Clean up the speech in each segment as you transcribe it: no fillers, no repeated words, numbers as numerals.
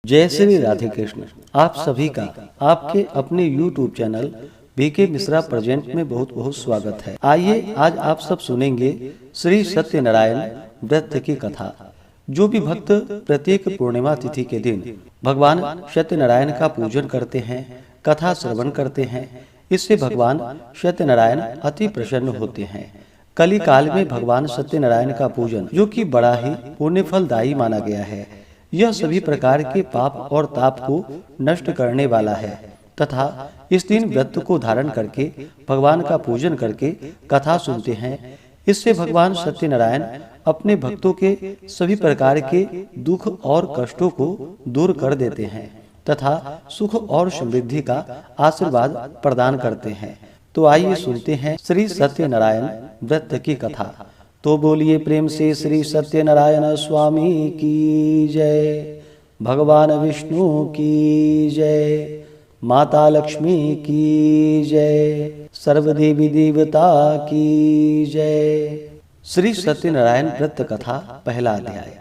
जय श्री राधे कृष्ण। आप सभी का आपके अपने YouTube channel B K Mishra present में बहुत बहुत स्वागत है। आइए आज आप सब सुनेंगे श्री सत्यनारायण व्रत की कथा। जो भी भक्त प्रत्येक पूर्णिमा तिथि के दिन भगवान सत्यनारायण का पूजन करते हैं, कथा श्रवण करते हैं, इससे भगवान सत्यनारायण अति प्रसन्न होते हैं। कली काल में भगवान सत्यनारायण का पूजन जो कि बड़ा ही पुण्य फलदायी माना गया है, यह सभी प्रकार के पाप और ताप को नष्ट करने वाला है तथा इस दिन व्रत को धारण करके भगवान का पूजन करके कथा सुनते हैं, इससे भगवान सत्यनारायण अपने भक्तों के सभी प्रकार के दुख और कष्टों को दूर कर देते हैं तथा सुख और समृद्धि का आशीर्वाद प्रदान करते हैं। तो आइए सुनते हैं श्री सत्यनारायण व्रत की कथा। तो बोलिए प्रेम से श्री सत्यनारायण स्वामी की जय, भगवान विष्णु की जय, माता लक्ष्मी की जय, सर्वदेवी देवता की जय। श्री सत्यनारायण व्रत कथा पहला अध्याय।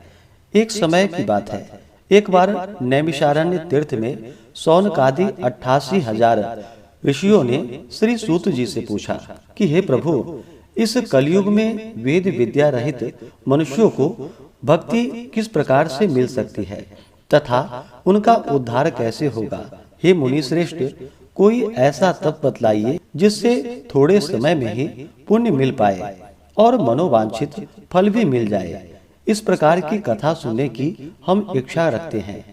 एक समय की बात है, एक बार नैमिषारण्य तीर्थ में सौनकादि 88,000 ऋषियों ने श्री सूत जी से पूछा कि हे प्रभु, इस कलयुग में वेद विद्या रहित मनुष्यों को भक्ति किस प्रकार से मिल सकती है तथा उनका उद्धार कैसे होगा। हे मुनि श्रेष्ठ, कोई ऐसा तप बतलाइए जिससे थोड़े समय में ही पुण्य मिल पाए और मनोवांछित फल भी मिल जाए। इस प्रकार की कथा सुनने की हम इच्छा रखते हैं।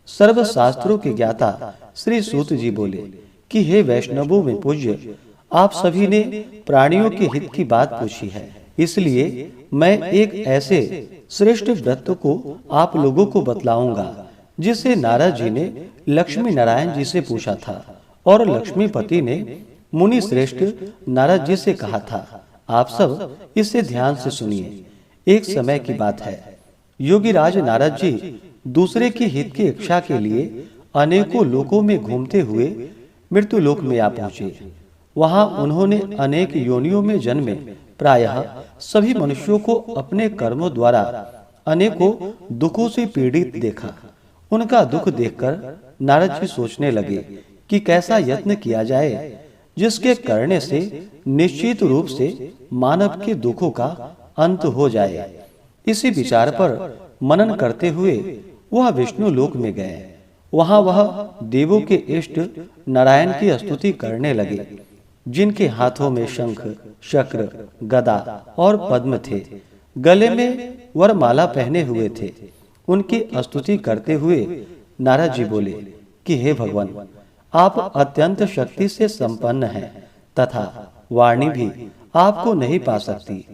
सर्व शास्त्रों के ज्ञाता श्री सूत जी बोले कि हे वैष्णवों में पूज्य, आप सभी ने प्राणियों के हित की बात पूछी है, इसलिए मैं एक ऐसे श्रेष्ठ व्रत को आप लोगों को बतलाऊंगा जिसे नारद जी ने लक्ष्मी नारायण जी से पूछा था और लक्ष्मीपति ने मुनि श्रेष्ठ नारद जी से कहा था। आप सब इसे ध्यान से सुनिए। एक समय की बात है, योगीराज नारद जी दूसरे के हित की इच्छा के लिए अनेकों लोकों में घूमते हुए मृत्यु लोक में आ पहुंचे। वहां उन्होंने अनेक योनियों में जन्मे प्रायः सभी मनुष्यों को अपने कर्मों द्वारा अनेकों दुखों से पीड़ित देखा। उनका दुख देखकर नारद जी सोचने लगे कि कैसा यत्न किया जाए जिसके करने से निश्चित रूप से मानव के दुखों का अंत हो जाए। इसी विचार पर मनन करते हुए वह विष्णु लोक में गए। वहां वह देवों के इष्ट नारायण की स्तुति करने लगे, जिनके हाथों में शंख, चक्र, गदा और पद्म थे, गले में वरमाला पहने हुए थे। उनकी स्तुति करते हुए नारद जी बोले कि हे भगवान, आप अत्यंत शक्ति से संपन्न हैं तथा वाणी भी आपको नहीं पा सकती।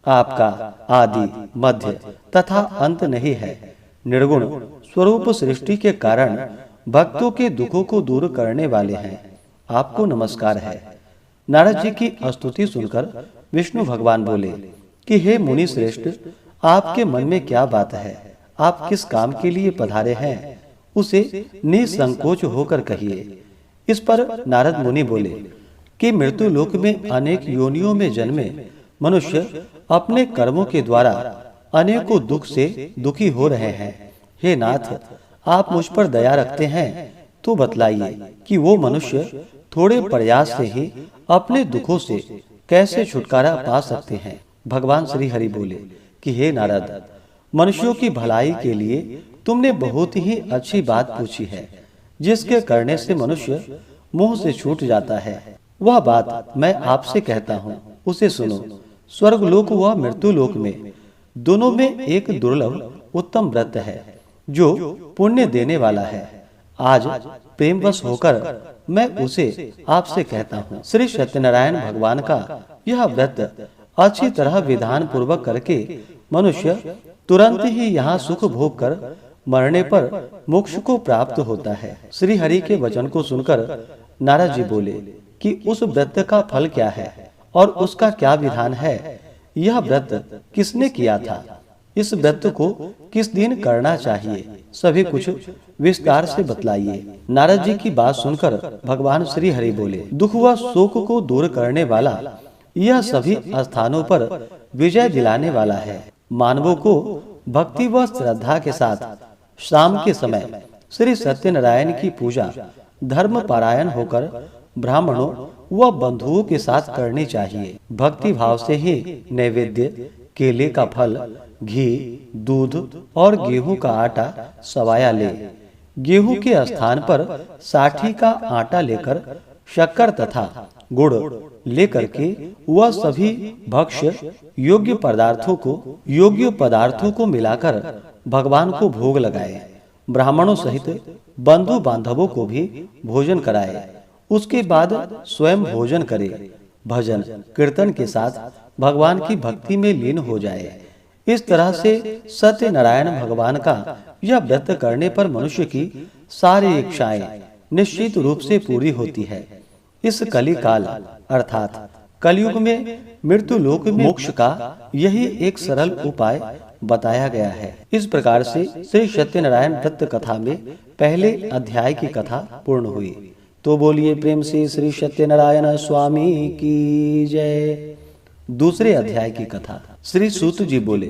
आपका आदि, मध्य तथा अंत नहीं है। निर्गुण स्वरूप सृष्टि के कारण भक्तों के दुखों को दूर करने वाले हैं। आपको नमस्कार है। नारद जी की स्तुति सुनकर विष्णु भगवान बोले कि हे मुनि श्रेष्ठ, आपके मन में क्या बात है, आप किस काम के लिए पधारे हैं, उसे निसंकोच होकर कहिए। इस पर नारद मुनि बोले कि मृत्यु लोक में अनेक योनियों में जन्मे मनुष्य अपने कर्मों के द्वारा अनेकों दुख से दुखी हो रहे हैं। हे नाथ, आप मुझ पर दया रखते हैं तो बतलाइए कि वो मनुष्य थोड़े प्रयास से ही अपने दुखों से कैसे छुटकारा पा सकते हैं। भगवान श्री हरि बोले कि हे नारद, मनुष्यों की भलाई के लिए तुमने बहुत ही अच्छी बात पूछी है, जिसके करने से मनुष्य मोह से छूट जाता है। वह बात मैं आपसे कहता हूँ, उसे सुनो। स्वर्ग लोक व मृत्यु लोक में दोनों में एक दुर्लभ उत्तम व्रत है जो पुण्य देने वाला है। आज प्रेमवश होकर मैं उसे आपसे कहता हूँ। श्री सत्यनारायण भगवान का यह व्रत अच्छी तरह विधान पूर्वक करके मनुष्य तुरंत ही यहाँ सुख भोग कर मरने पर मोक्ष को प्राप्त होता है। श्री हरि के वचन को सुनकर नारद जी बोले कि उस व्रत का फल क्या है और उसका क्या विधान है। यह व्रत किसने किया था, इस व्रत को किस दिन करना चाहिए, सभी कुछ विस्तार से बतलाइए। नारद जी की बात सुनकर भगवान श्री हरि बोले, दुख व शोक को दूर करने वाला यह सभी स्थानों पर विजय दिलाने वाला है। मानवों को भक्ति व श्रद्धा के साथ शाम के समय श्री सत्यनारायण की पूजा धर्म पारायण होकर ब्राह्मणों व बंधुओं के साथ करनी चाहिए। भक्ति भाव से ही नैवेद्य, केले का फल, घी, दूध और गेहूं का आटा सवाया ले। गेहूं के स्थान पर साठी का आटा लेकर शक्कर तथा गुड़ लेकर के वह सभी भक्ष्य योग्य पदार्थों को मिलाकर भगवान को भोग लगाए। ब्राह्मणों सहित बंधु बांधवों को भी भोजन कराए। उसके बाद स्वयं भोजन करे। भजन कीर्तन के साथ भगवान की भक्ति में लीन हो जाए। इस तरह से सत्यनारायण भगवान का यह व्रत करने पर मनुष्य की सारी इच्छाएं निश्चित रूप से पूरी होती है। इस कली काल अर्थात कलयुग में मृत्यु लोक में मोक्ष का यही एक सरल उपाय बताया गया है। इस प्रकार से श्री सत्यनारायण व्रत कथा में पहले अध्याय की कथा पूर्ण हुई। तो बोलिए प्रेम से श्री सत्यनारायण स्वामी की जय। दूसरे अध्याय की कथा। श्री सूत जी बोले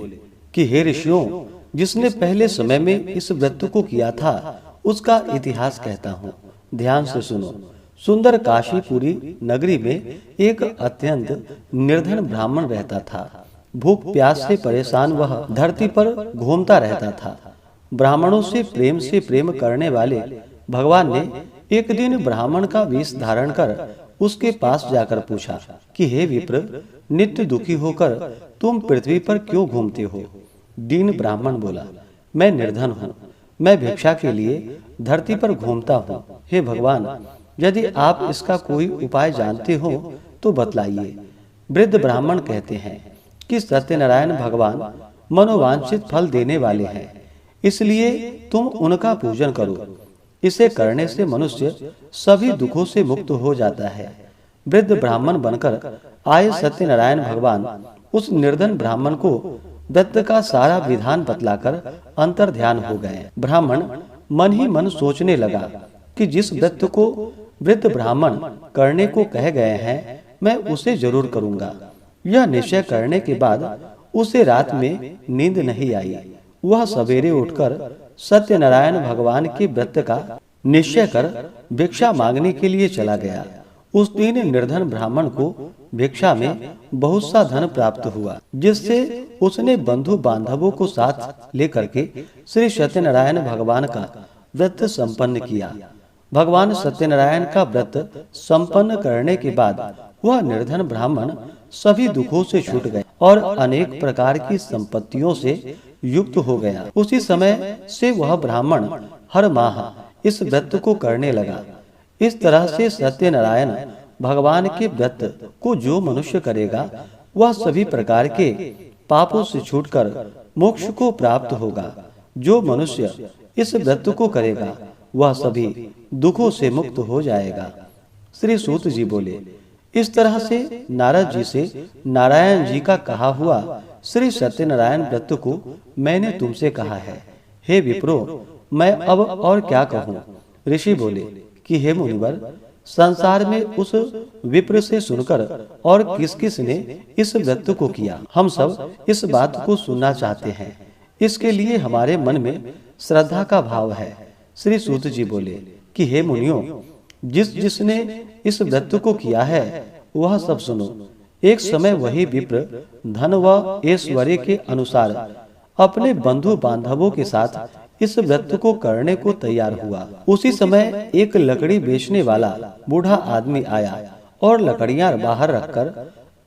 कि हे ऋषियों, जिसने पहले समय में इस व्रत को किया था उसका इतिहास कहता हूँ, ध्यान से सुनो। सुंदर काशीपुरी नगरी में एक अत्यंत निर्धन ब्राह्मण रहता था। भूख प्यास से परेशान वह धरती पर घूमता रहता था। ब्राह्मणों से प्रेम करने वाले भगवान ने एक दिन ब्राह्मण का वेश धारण कर उसके पास जाकर पूछा कि हे विप्र, नित्य दुखी होकर तुम पृथ्वी पर क्यों घूमते हो? दीन ब्राह्मण बोला, मैं निर्धन हूँ, मैं भिक्षा के लिए धरती पर घूमता हूँ। हे भगवान, यदि आप इसका कोई उपाय जानते हो तो बतलाइए। वृद्ध ब्राह्मण कहते हैं कि सत्यनारायण भगवान मनोवांछित फल देने वाले हैं, इसलिए तुम उनका पूजन करो। इसे करने से मनुष्य सभी दुखों से मुक्त हो जाता है। वृद्ध ब्राह्मण बनकर आए सत्यनारायण भगवान उस निर्धन ब्राह्मण को व्रत का सारा विधान बतलाकर अंतर ध्यान हो गए। ब्राह्मण मन ही मन सोचने लगा कि जिस व्रत को वृद्ध ब्राह्मण करने को कह गए हैं, मैं उसे जरूर करूंगा। यह निश्चय करने के बाद उसे रात में नींद नहीं आई। वह सवेरे उठकर सत्यनारायण भगवान के व्रत का निश्चय कर भिक्षा मांगने के लिए चला गया। उस दिन निर्धन ब्राह्मण को भिक्षा में बहुत सा धन प्राप्त हुआ, जिससे उसने बंधु बांधवों को साथ लेकर के श्री सत्यनारायण भगवान का व्रत संपन्न किया। भगवान सत्यनारायण का व्रत संपन्न करने के बाद वह निर्धन ब्राह्मण सभी दुखों से छूट गया और अनेक प्रकार की संपत्तियों से युक्त हो गया। उसी समय से वह ब्राह्मण हर माह इस व्रत को करने लगा। इस तरह से सत्यनारायण भगवान के व्रत को जो मनुष्य करेगा वह सभी प्रकार के पापों से छूटकर मोक्ष को प्राप्त होगा। जो मनुष्य इस व्रत को करेगा वह सभी दुखों से मुक्त हो जाएगा। श्री सूत जी बोले, इस तरह से नारद जी से नारायण जी का कहा हुआ श्री सत्यनारायण व्रत को मैंने तुमसे कहा है। हे विप्रो, मैं अब और क्या कहूँ? ऋषि बोले कि हे मुनिवर, संसार में उस विप्र से सुनकर और किस किस ने इस व्रत को किया, हम सब इस बात को सुनना चाहते हैं। इसके लिए हमारे मन में श्रद्धा का भाव है। श्री सूत जी बोले कि हे मुनियों, जिसने इस व्रत को किया है वह सब सुनो। एक समय वही विप्र धन व ऐश्वर्य के अनुसार अपने बंधु बांधवों के साथ इस व्रत को करने को तैयार हुआ। उसी समय एक लकड़ी बेचने वाला बूढ़ा आदमी आया और लकड़ियां बाहर रखकर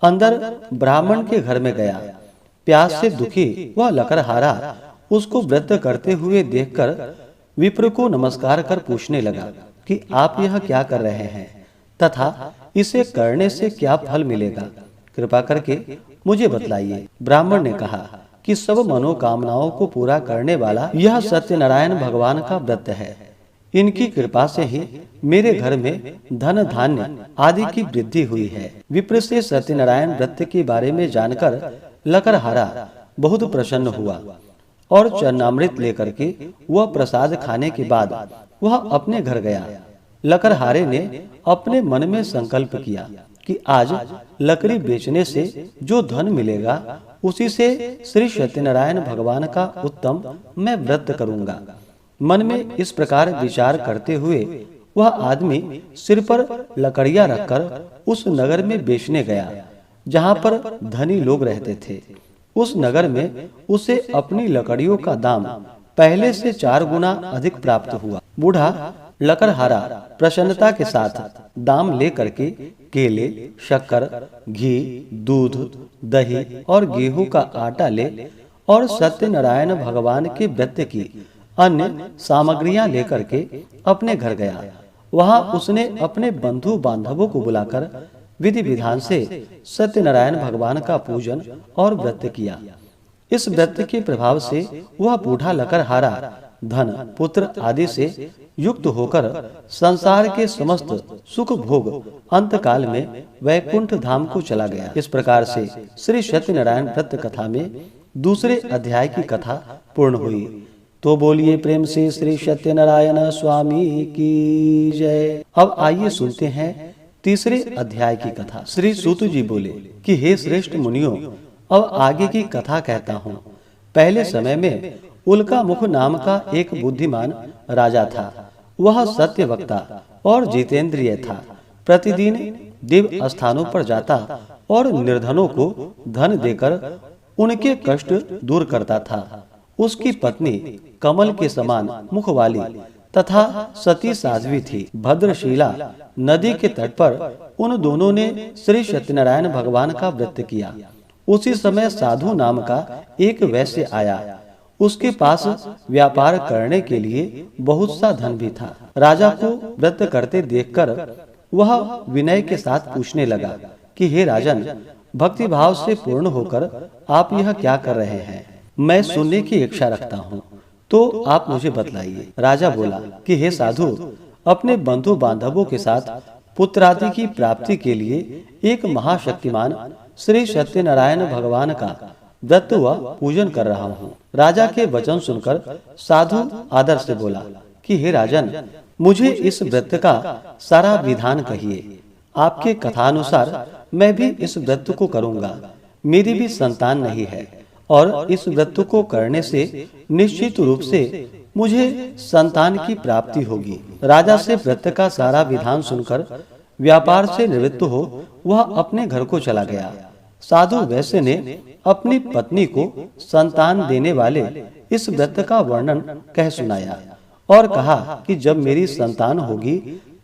अंदर ब्राह्मण के घर में गया। प्यास से दुखी वह लकड़हारा उसको व्रत करते हुए देखकर विप्र को नमस्कार कर पूछने लगा कि आप यह क्या कर रहे हैं तथा इसे करने से क्या फल मिलेगा, कृपा करके मुझे बतलाइए। ब्राह्मण ने कहा कि सब मनोकामनाओं को पूरा करने वाला यह सत्यनारायण भगवान का व्रत है। इनकी कृपा से ही मेरे घर में धन धान्य आदि की वृद्धि हुई है। विप्र से सत्यनारायण व्रत के बारे में जानकर लकड़हारा बहुत प्रसन्न हुआ और चरणामृत लेकर के वह प्रसाद खाने के बाद वह अपने घर गया। लकड़हारे ने अपने मन में संकल्प किया कि आज लकड़ी बेचने से जो धन मिलेगा उसी से श्री सत्यनारायण भगवान का उत्तम मैं व्रत करूंगा। मन में इस प्रकार विचार करते हुए वह आदमी सिर पर लकड़ियां रखकर उस नगर में बेचने गया जहाँ पर धनी लोग रहते थे। उस नगर में उसे अपनी लकड़ियों का दाम पहले से 4 गुना अधिक प्राप्त हुआ। बूढ़ा लकड़हारा प्रसन्नता के साथ दाम ले करके केले, शक्कर, घी, दूध, दही और गेहूं का आटा ले और सत्यनारायण भगवान के व्रत की अन्य सामग्रियां लेकर के अपने घर गया। वहां उसने अपने बंधु बांधवों को बुलाकर विधि विधान से सत्यनारायण भगवान का पूजन और व्रत किया। इस व्रत के प्रभाव से वह बूढ़ा लकड़हारा धन, पुत्र आदि से युक्त होकर संसार के समस्त सुख भोग अंतकाल में वैकुंठ धाम को चला गया। इस प्रकार से श्री सत्यनारायण व्रत कथा में दूसरे अध्याय की कथा पूर्ण हुई। तो बोलिए प्रेम से श्री सत्यनारायण स्वामी की जय। अब आइए सुनते हैं तीसरे अध्याय की कथा। श्री सूत जी बोले कि हे श्रेष्ठ मुनियों, अब आगे की कथा कहता हूँ। पहले समय में उल्का मुख नाम का एक बुद्धिमान राजा था। वह सत्य वक्ता और जितेंद्रिय था। प्रतिदिन दिव्य स्थानों पर जाता और निर्धनों को धन देकर उनके कष्ट दूर करता था। उसकी पत्नी कमल के समान मुख वाली तथा सती साध्वी थी। भद्रशिला नदी के तट पर उन दोनों ने श्री सत्यनारायण भगवान का व्रत किया। उसी समय साधु नाम का एक वैश्य आया। उसके पास व्यापार करने के लिए बहुत सा धन भी था। राजा को व्रत करते देखकर वह विनय के साथ पूछने लगा कि हे राजन, भक्ति भाव से पूर्ण होकर आप यह क्या कर रहे हैं? मैं सुनने की इच्छा रखता हूँ, तो आप मुझे बतलाइए। राजा बोला कि हे साधु, अपने बंधु बांधवों के साथ पुत्रादि की प्राप्ति के लिए एक महाशक्तिमान श्री सत्यनारायण भगवान का व्रत व पूजन कर रहा हूँ। राजा के वचन सुनकर साधु आदर से बोला कि हे राजन, मुझे इस व्रत का सारा विधान कहिए। आपके कथानुसार मैं भी इस व्रत को करूँगा। मेरी भी संतान नहीं है और इस व्रत को करने से निश्चित रूप से मुझे संतान की प्राप्ति होगी। राजा से व्रत का सारा विधान सुनकर व्यापार से निवृत्त हो वह अपने घर को चला गया। साधु वैश्य ने अपनी पत्नी को संतान देने वाले इस व्रत का वर्णन कह सुनाया और कहा कि जब मेरी संतान होगी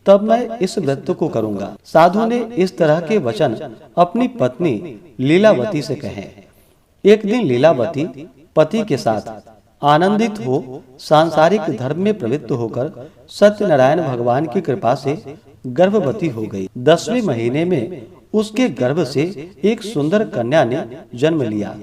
तब मैं इस व्रत को करूंगा। साधु ने इस तरह के वचन अपनी पत्नी लीलावती से कहे। एक दिन लीलावती पति के साथ आनंदित हो सांसारिक धर्म में प्रवृत्त होकर सत्यनारायण भगवान की कृपा से गर्भवती हो गई। 10वें महीने में उसके गर्भ से एक सुंदर कन्या ने जन्म लिया।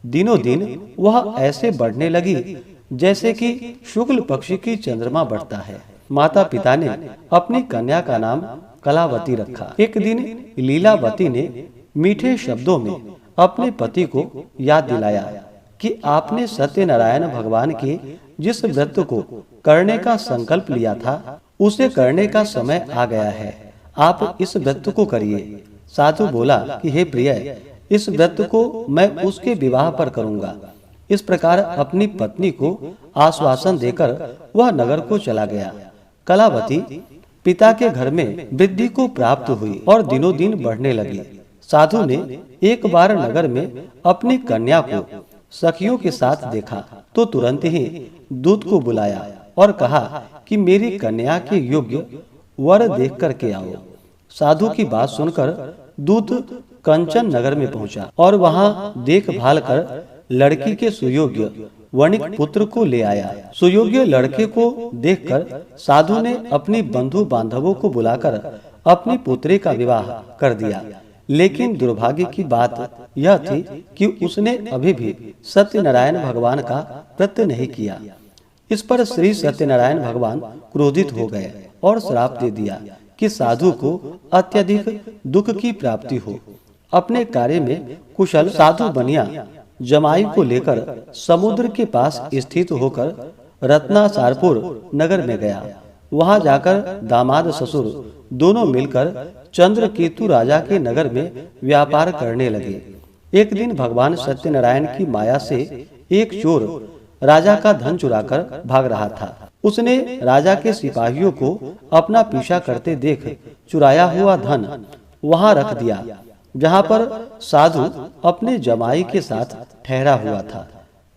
दिनों दिन वह ऐसे बढ़ने लगी जैसे कि शुक्ल पक्ष की चंद्रमा बढ़ता है। माता पिता ने अपनी कन्या का नाम कलावती रखा। एक दिन लीलावती ने मीठे शब्दों में अपने पति को याद दिलाया कि आपने सत्यनारायण भगवान के जिस व्रत को करने का संकल्प लिया था उसे करने का समय आ गया है। आप इस व्रत को करिए। साधु बोला कि हे प्रिय, इस व्रत को मैं उसके विवाह पर करूंगा। इस प्रकार अपनी पत्नी को आश्वासन देकर वह नगर को चला गया। कलावती पिता के घर में वृद्धि को प्राप्त हुई और दिनों दिन बढ़ने लगी। साधु ने एक बार नगर में अपनी कन्या को सखियों के साथ देखा तो तुरंत ही दूत को बुलाया और कहा कि मेरी कन्या के योग्य वर देख कर के आओ। साधु की बात सुनकर दूत कंचन नगर में पहुंचा और वहां देखभाल कर लड़की के सुयोग्य वणिक पुत्र को ले आया। सुयोग्य लड़के को देखकर साधु ने अपनी बंधु बांधवों को बुलाकर अपनी पुत्री का विवाह कर दिया। लेकिन दुर्भाग्य की बात यह थी कि उसने अभी भी सत्यनारायण भगवान का व्रत नहीं किया। इस पर श्री सत्यनारायण भगवान क्रोधित हो गए और श्राप दे दिया कि साधु को अत्यधिक दुख की प्राप्ति हो। अपने कार्य में कुशल साधु बनिया जमाई को लेकर समुद्र के पास स्थित होकर रत्नासारपुर नगर में गया। वहां जाकर दामाद ससुर दोनों मिलकर चंद्रकेतु राजा के नगर में व्यापार करने लगे। एक दिन भगवान सत्यनारायण की माया से एक चोर राजा का धन चुराकर भाग रहा था। उसने राजा के सिपाहियों को अपना पीछा करते देख चुराया हुआ धन वहां रख दिया जहां पर साधु अपने जमाई के साथ ठहरा हुआ था।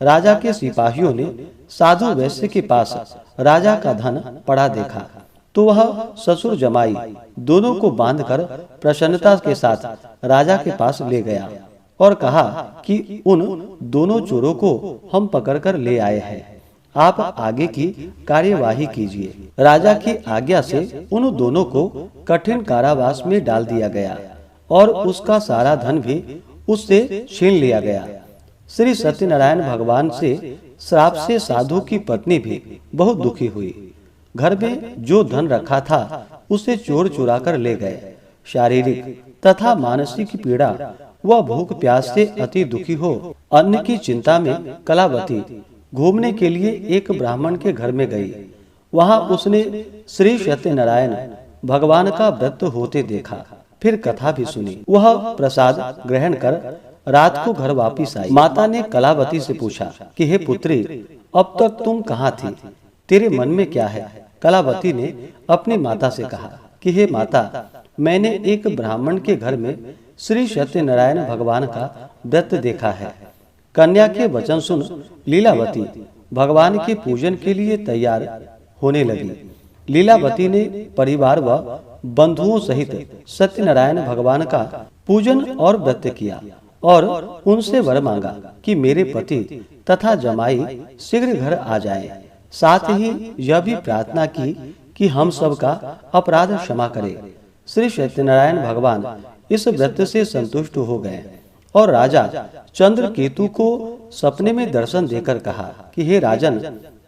राजा के सिपाहियों ने साधु वैश्य के पास राजा का धन पड़ा देखा तो वह ससुर जमाई दोनों को बांधकर प्रसन्नता के साथ राजा के पास ले गया और कहा कि उन दोनों चोरों को हम पकड़कर ले आए हैं, आप आगे की कार्यवाही कीजिए। राजा की आज्ञा से उन दोनों को कठिन कारावास में डाल दिया गया और उसका सारा धन भी उससे छीन लिया गया। श्री सत्यनारायण भगवान से श्राप से साधु की पत्नी भी बहुत दुखी हुई। घर में जो धन रखा था उसे चोर चुरा कर ले गए। शारीरिक तथा मानसिक पीड़ा वह भूख प्यास से अति दुखी हो अन्न की चिंता में कलावती घूमने के लिए एक ब्राह्मण के घर में गई। वहां उसने श्री सत्यनारायण भगवान का व्रत होते देखा, फिर कथा भी सुनी। वह प्रसाद ग्रहण कर रात को घर वापिस आई। माता ने कलावती से पूछा कि हे पुत्री, अब तक तुम कहाँ थी, तेरे मन में क्या है? कलावती ने अपनी माता से कहा कि हे माता, मैंने एक ब्राह्मण के घर में श्री सत्यनारायण भगवान का व्रत देखा है। कन्या के वचन सुन लीलावती भगवान के पूजन के लिए तैयार होने लगी। लीलावती ने परिवार व बंधुओं सहित सत्यनारायण भगवान का पूजन और व्रत किया और उनसे वर मांगा कि मेरे पति तथा जमाई शीघ्र घर आ जाएं। साथ ही यह भी प्रार्थना की कि हम सब का अपराध क्षमा करे। श्री सत्यनारायण भगवान इस व्रत से संतुष्ट हो गए और राजा चंद्रकेतु को सपने में दर्शन देकर कहा कि हे राजन,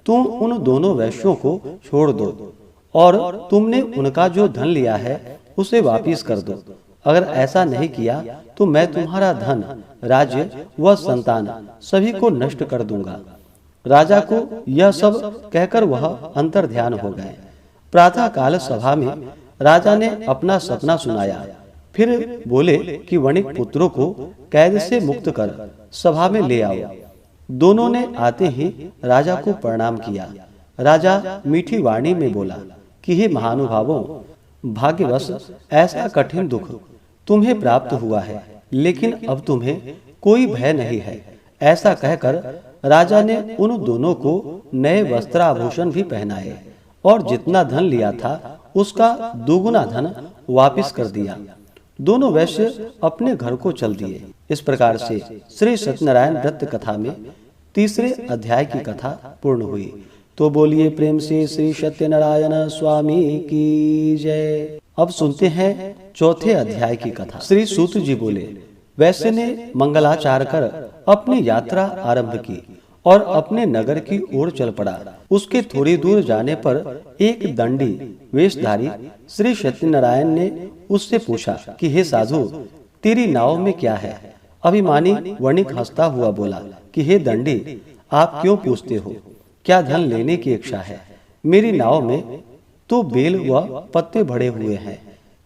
तुम उन दोनों वैश्यों को छोड़ दो और तुमने उनका जो धन लिया है उसे वापिस कर दो। अगर ऐसा नहीं किया तो मैं तुम्हारा धन, राज्य व संतान सभी को नष्ट कर दूंगा। राजा को यह सब कहकर वह अंतर ध्यान हो गए। प्रातः काल सभा में राजा ने अपना सपना सुनाया, फिर बोले कि वणिक पुत्रों को कैद से मुक्त कर सभा में ले आओ। दोनों ने आते ही राजा को प्रणाम किया। राजा मीठी वाणी में बोला कि हे महानुभावों, भाग्यवश ऐसा कठिन दुख तुम्हें प्राप्त हुआ है, लेकिन अब तुम्हें कोई भय नहीं है। ऐसा कहकर राजा ने उन दोनों को नए वस्त्राभूषण भी पहनाए और जितना धन लिया था उसका दोगुना धन वापिस कर दिया। दोनों वैश्य अपने घर को चल दिए। इस प्रकार से श्री सत्यनारायण व्रत कथा में तीसरे अध्याय की कथा पूर्ण हुई। तो बोलिए प्रेम से श्री सत्यनारायण स्वामी की जय। अब सुनते हैं चौथे अध्याय की कथा। श्री सूत जी बोले, वैश्य ने मंगलाचार कर अपनी यात्रा आरंभ की और अपने नगर की ओर चल पड़ा। उसके थोड़ी दूर जाने पर एक दंडी वेशधारी श्री सत्यनारायण ने उससे पूछा कि हे साधु, तेरी नाव में क्या है? अभिमानी वणिक हंसता हुआ बोला कि हे दंडी, आप क्यों पूछते हो? क्या धन लेने की इच्छा है? मेरी नाव में तो बेल व पत्ते भरे हुए हैं।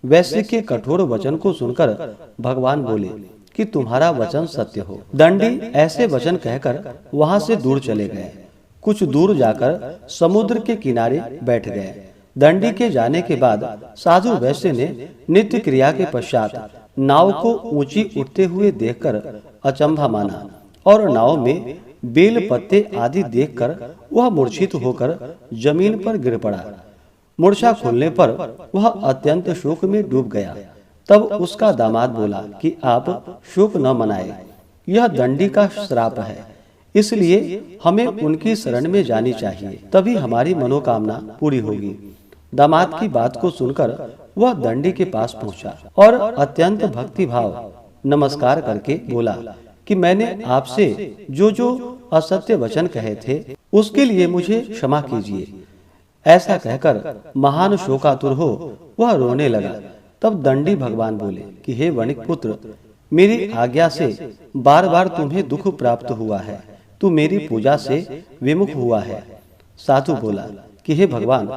वैश्य के कठोर वचन को सुनकर भगवान बोले कि तुम्हारा वचन सत्य हो। दंडी ऐसे वचन कहकर वहां से दूर चले गए। कुछ दूर जाकर समुद्र के किनारे बैठ गए। दंडी के जाने के बाद साधु वैश्य ने नित्य क्रिया के पश्चात नाव को ऊंची उठते हुए देखकर अचंभा माना और नाव में बेल पत्ते आदि देखकर वह मूर्छित होकर जमीन पर गिर पड़ा। मूर्छा खुलने पर वह अत्यंत शोक में डूब गया। तब उसका दामाद बोला कि आप शोक न मनाए, यह दंडी का श्राप है, इसलिए हमें उनकी शरण में जानी चाहिए, तभी हमारी मनोकामना पूरी होगी। दामाद की बात को सुनकर वह दंडी के पास पहुंचा और अत्यंत भक्ति भाव नमस्कार करके बोला कि मैंने आपसे जो जो असत्य वचन कहे थे उसके लिए मुझे क्षमा कीजिए। ऐसा कहकर महान शोकातुर हो वह रोने लगा। तब दंडी भगवान बोले कि हे वणिक पुत्र, मेरी आज्ञा से बार बार तुम्हें दुख प्राप्त हुआ है, तू मेरी पूजा से विमुख हुआ है। साधु बोला कि हे भगवान,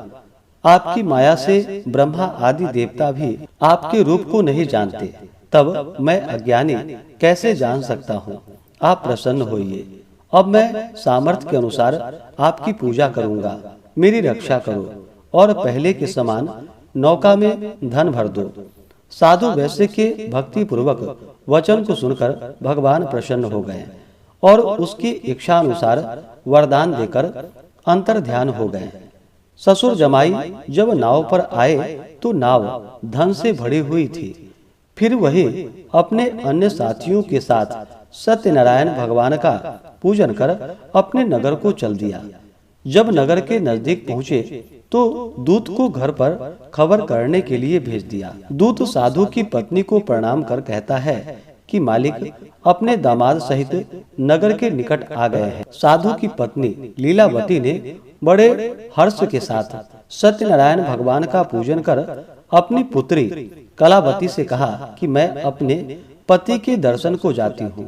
आपकी माया से ब्रह्मा आदि देवता भी आपके रूप को नहीं जानते, तब मैं अज्ञानी कैसे जान सकता हूँ? आप प्रसन्न होइए। अब मैं सामर्थ्य के अनुसार आपकी पूजा करूंगा मेरी रक्षा करो और पहले के समान नौका में धन भर दो। साधु वैश्य के भक्ति पूर्वक वचन को सुनकर भगवान प्रसन्न हो गए और उसकी इच्छा अनुसार वरदान देकर अंतर ध्यान हो गए। ससुर जमाई जब नाव पर आए तो नाव धन से भरी हुई थी। फिर वही अपने अन्य साथियों के साथ सत्यनारायण भगवान का पूजन कर अपने नगर को चल दिया। जब नगर के नजदीक पहुँचे तो दूत को घर पर खबर करने के लिए भेज दिया। दूत साधु की पत्नी को प्रणाम कर कहता है कि मालिक अपने दामाद सहित नगर के निकट आ गए हैं। साधु की पत्नी लीलावती ने बड़े हर्ष के साथ सत्यनारायण भगवान का पूजन कर अपनी पुत्री कलावती से कहा कि मैं अपने पति के दर्शन को जाती हूँ,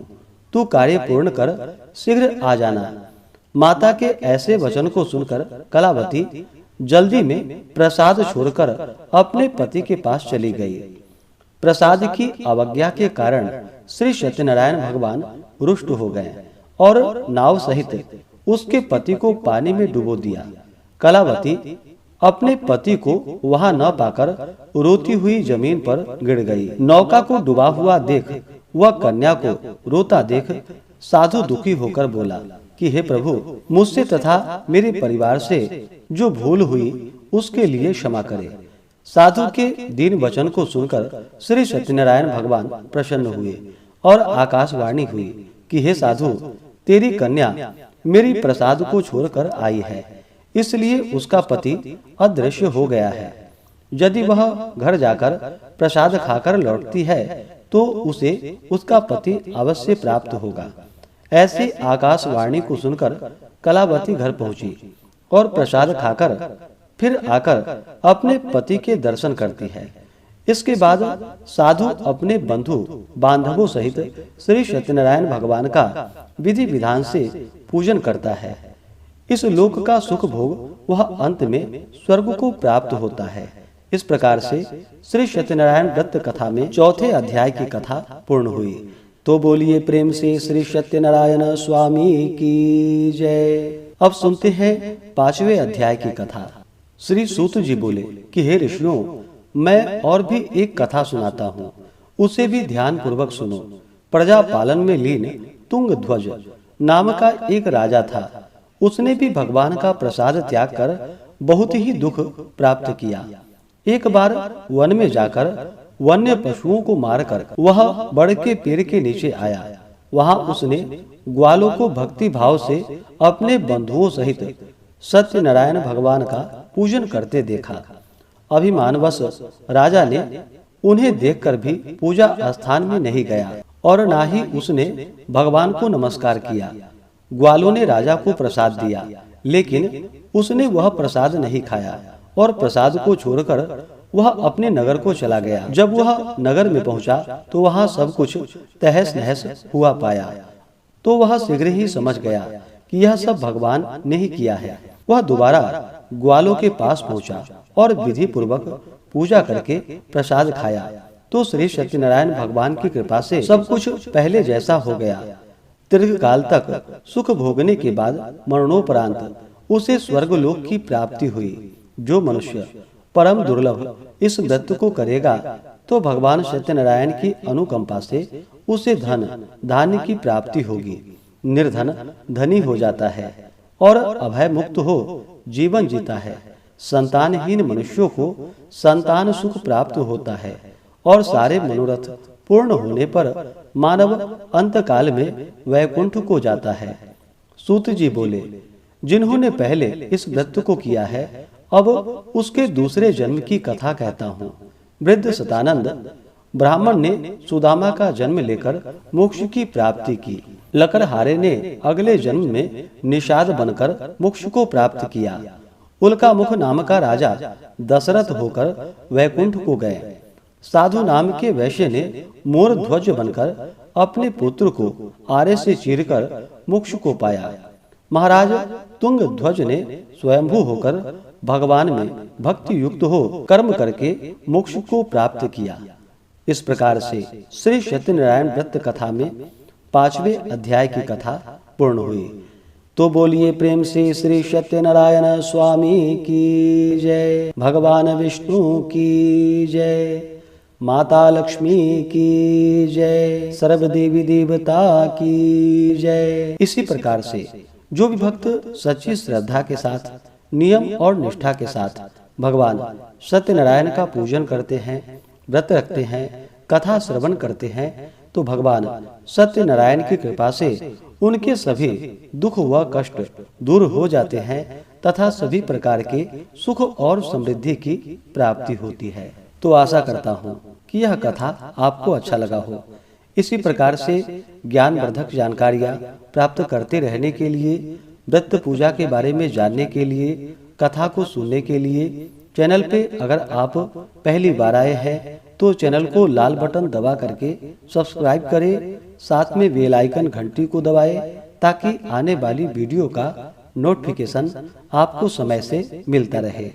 तू कार्य पूर्ण कर शीघ्र आ जाना। माता के ऐसे वचन को सुनकर कलावती जल्दी में प्रसाद छोड़कर अपने पति के पास चली गई। प्रसाद की अवज्ञा के कारण श्री सत्यनारायण भगवान रुष्ट हो गए और नाव सहित उसके पति को पानी में डुबो दिया। कलावती अपने पति को वहां न पाकर रोती हुई जमीन पर गिर गई। नौका को डूबा हुआ देख वह कन्या को रोता देख साधु दुखी होकर बोला कि हे प्रभु, मुझसे तथा मेरे परिवार से जो भूल हुई उसके लिए क्षमा करे। साधु के दीन वचन को सुनकर श्री सत्यनारायण भगवान प्रसन्न हुए और आकाशवाणी हुई कि हे साधु, तेरी कन्या मेरी प्रसाद को छोड़कर आई है, इसलिए उसका पति अदृश्य हो गया है। यदि वह घर जाकर प्रसाद खाकर लौटती है तो उसे उसका पति अवश्य प्राप्त होगा। ऐसी आकाशवाणी को सुनकर कलावती घर पहुंची और प्रसाद खाकर फिर आकर अपने पति के दर्शन करती है। इसके बाद साधु अपने बंधु बांधवों सहित श्री सत्यनारायण भगवान का विधि विधान से पूजन करता है। इस लोक का सुख भोग वह अंत में स्वर्ग को प्राप्त होता है। इस प्रकार से श्री सत्यनारायण व्रत कथा में चौथे अध्याय की कथा पूर्ण हुई। तो बोलिए प्रेम से श्री सत्यनारायण स्वामी की जय। अब सुनते हैं 5वें अध्याय की कथा। श्री सूत जी बोले कि हे ऋषियों, मैं और भी एक कथा सुनाता हूँ, उसे भी ध्यान पूर्वक सुनो। प्रजा पालन में लीन तुंगध्वज नाम का एक राजा था। उसने भी भगवान का प्रसाद त्याग कर बहुत ही दुख प्राप्त किया। एक बार वन में जाकर वन्य पशुओं को मारकर वह बड़ के पेड़ के नीचे आया। वहां उसने ग्वालों को भक्ति भाव से अपने बंधुओं सहित सत्यनारायण भगवान का पूजन करते देखा। अभिमानवश राजा ने उन्हें देखकर भी पूजा स्थान में नहीं गया और ना ही उसने भगवान को नमस्कार किया। ग्वालों ने राजा को प्रसाद दिया, लेकिन उसने वह प्रसाद नहीं खाया और प्रसाद को छोड़कर वह अपने नगर को चला गया। जब वह नगर में पहुंचा तो वहां सब कुछ तहस नहस हुआ पाया, तो वह शीघ्र ही समझ गया कि यह सब भगवान ने ही किया है। वह दोबारा ग्वालों के पास पहुंचा और विधि पूर्वक पूजा करके प्रसाद खाया, तो श्री सत्यनारायण भगवान की कृपा से सब कुछ पहले जैसा हो गया। दीर्घ काल तक सुख भोगने के बाद मरणोपरांत उसे स्वर्गलोक की प्राप्ति हुई। जो मनुष्य परम दुर्लभ इस व्रत को करेगा तो भगवान सत्यनारायण की अनुकंपा से उसे धन धान्य की प्राप्ति होगी। निर्धन धनी हो जाता है और अभय मुक्त हो जीवन जीता है। संतानहीन मनुष्यों को संतान सुख प्राप्त होता है और सारे मनोरथ पूर्ण होने पर मानव अंत काल में वैकुंठ को जाता है। सूत जी बोले, जिन्होंने पहले इस व्रत को किया है अब उसके दूसरे जन्म की कथा कहता हूँ। वृद्ध सतानंद ब्राह्मण ने सुदामा का जन्म लेकर मोक्ष की प्राप्ति की। लकड़हारे ने अगले जन्म में निषाद बनकर मोक्ष को प्राप्त किया। उल्का मुख नाम का राजा दशरथ होकर वैकुंठ को गए। साधु नाम के वैश्य ने मोर ध्वज बनकर अपने पुत्र को आरे से चीरकर मोक्ष को पाया। महाराज तुंग ध्वज ने स्वयंभू होकर भगवान में भक्ति युक्त हो कर्म करके मोक्ष को प्राप्त किया। इस प्रकार से श्री सत्यनारायण व्रत कथा में 5वें अध्याय की कथा पूर्ण हुई। तो बोलिए प्रेम से श्री सत्यनारायण स्वामी की जय, भगवान विष्णु की जय, माता लक्ष्मी की जय, सर्व देवी देवता की जय। इसी प्रकार से जो भी भक्त सच्ची श्रद्धा के साथ, नियम और निष्ठा के साथ भगवान सत्यनारायण का पूजन करते हैं, व्रत रखते हैं, कथा श्रवण करते हैं, तो भगवान सत्यनारायण की कृपा से उनके सभी दुख व कष्ट दूर हो जाते हैं तथा सभी प्रकार के सुख और समृद्धि की प्राप्ति होती है। तो आशा करता हूँ कि यह कथा आपको अच्छा लगा हो। इसी प्रकार से ज्ञानवर्धक जानकारियाँ प्राप्त करते रहने के लिए, व्रत पूजा के बारे में जानने के लिए, कथा को सुनने के लिए चैनल पे अगर आप पहली बार आए हैं तो चैनल को लाल बटन दबा करके सब्सक्राइब करें, साथ में बेल आइकन घंटी को दबाएं ताकि आने वाली वीडियो का नोटिफिकेशन आपको समय से मिलता रहे।